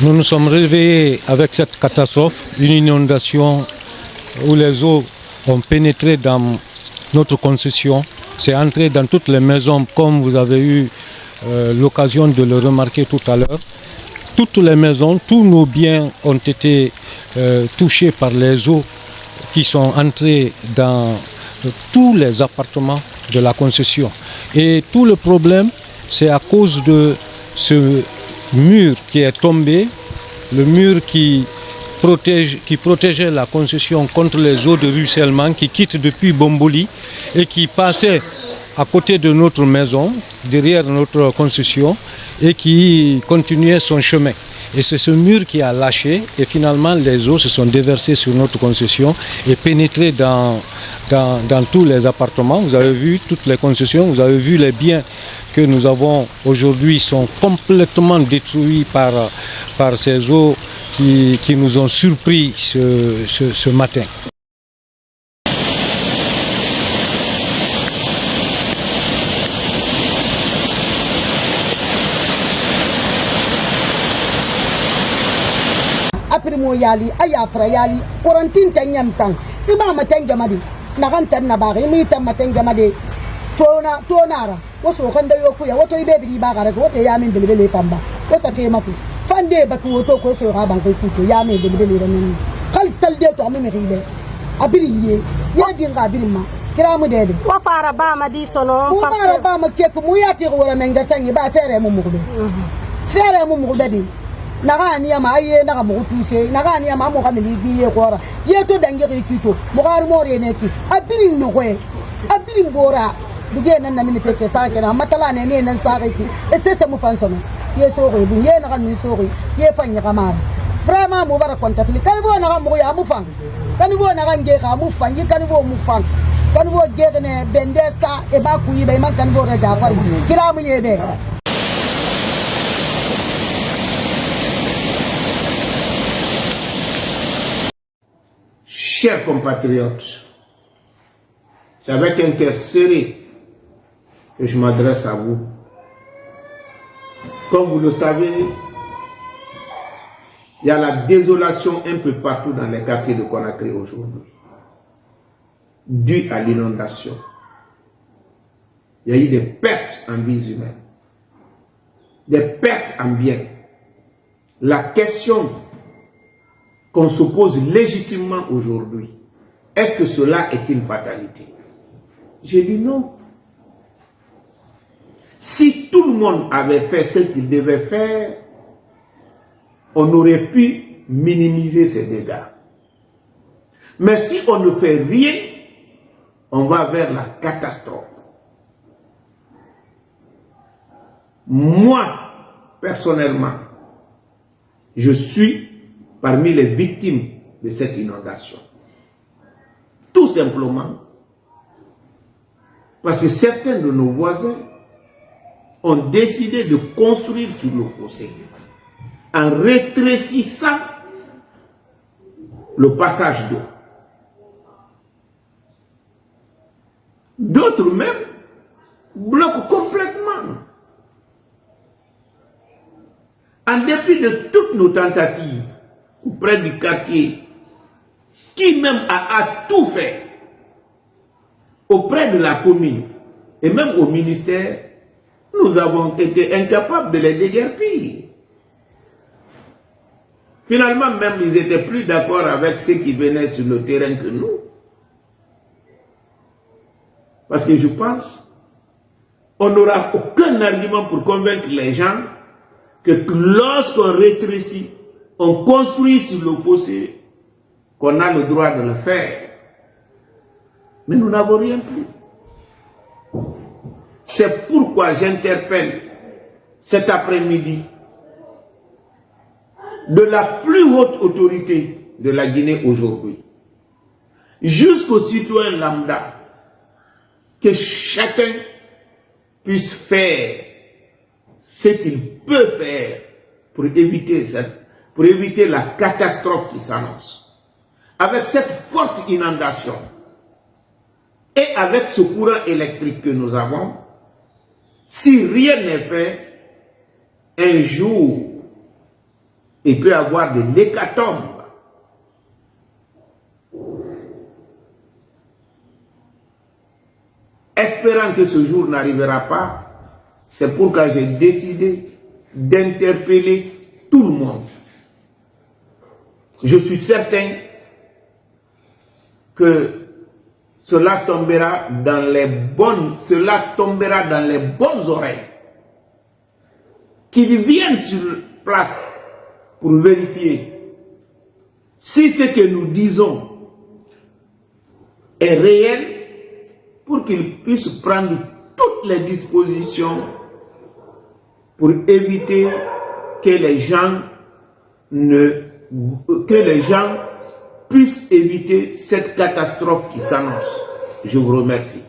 Nous nous sommes réveillés avec cette catastrophe, une inondation où les eaux ont pénétré dans notre concession. C'est entré dans toutes les maisons, comme vous avez eu l'occasion de le remarquer tout à l'heure. Toutes les maisons, tous nos biens ont été touchés par les eaux qui sont entrées dans tous les appartements de la concession. Et tout le problème, c'est à cause de ce mur qui est tombé, le mur qui protégeait la concession contre les eaux de ruissellement qui quittent depuis Bomboli et qui passaient à côté de notre maison, derrière notre concession, et qui continuait son chemin. Et c'est ce mur qui a lâché et finalement les eaux se sont déversées sur notre concession et pénétrées dans tous les appartements. Vous avez vu toutes les concessions, vous avez vu les biens que nous avons aujourd'hui sont complètement détruits par ces eaux qui nous ont surpris ce matin. Aprimo yali ayafra yali quarantine tanyam tang iba matanga madi nagantan na bari mi tam matanga madi tonara waso khanda yoku ya wato ibe bi ba gara wato ya min bilbele famba wasa ke maku fande ba ku wato ko so raban kai ku ya min bilbele ranin khal salde to mi rile abiriye ya dinga abirma kiramu dede wa fara ba madi sono mu fara ba make ku mu ya ti wora menga sangi ba fere mu mugbe fere mu mugbe di nagani ya maye naga mo tuse nagani ya mamo kamili biye kwara ye to dange kito mo gar mo re ne ki abirin no kwe abirin bora buge nan na mini feke sa ke na matala ne ne nan sa ki ese mu fansono ye so ko bu ye naga mi so ko ye fanya kamara vraiment mo bara konta fili kan bo naga mo ya mu fang kan bo naga nge ka mu fangi kan bo mu fang kan bo ge ne bendesa e ba ku yi be man kan bo re da fari kira mu ye de. Chers compatriotes, c'est avec un cœur serré que je m'adresse à vous. Comme vous le savez, il y a la désolation un peu partout dans les quartiers de Conakry aujourd'hui, due à l'inondation. Il y a eu des pertes en vies humaines, des pertes en biens. La question qu'on se pose légitimement aujourd'hui, est-ce que cela est une fatalité? J'ai dit non. Si tout le monde avait fait ce qu'il devait faire, on aurait pu minimiser ces dégâts. Mais si on ne fait rien, on va vers la catastrophe. Moi, personnellement, je suis parmi les victimes de cette inondation. Tout simplement parce que certains de nos voisins ont décidé de construire sur le fossé en rétrécissant le passage d'eau. D'autres même bloquent complètement. En dépit de toutes nos tentatives auprès du quartier, qui même a tout fait auprès de la commune et même au ministère, nous avons été incapables de les déguerpir. Finalement, même ils n'étaient plus d'accord avec ceux qui venaient sur le terrain que nous. Parce que je pense, on n'aura aucun argument pour convaincre les gens que lorsqu'on rétrécit, on construit sur le fossé, qu'on a le droit de le faire. Mais nous n'avons rien plus. C'est pourquoi j'interpelle cet après-midi de la plus haute autorité de la Guinée aujourd'hui, jusqu'aux citoyens lambda, que chacun puisse faire ce qu'il peut faire pour éviter la catastrophe qui s'annonce. Avec cette forte inondation et avec ce courant électrique que nous avons, si rien n'est fait, un jour, il peut y avoir de l'hécatombe. Espérant que ce jour n'arrivera pas, c'est pourquoi j'ai décidé d'interpeller tout le monde. Je suis certain que cela tombera dans les bonnes oreilles. Qu'ils viennent sur place pour vérifier si ce que nous disons est réel, pour qu'ils puissent prendre toutes les dispositions pour éviter que les gens puissent éviter cette catastrophe qui s'annonce. Je vous remercie.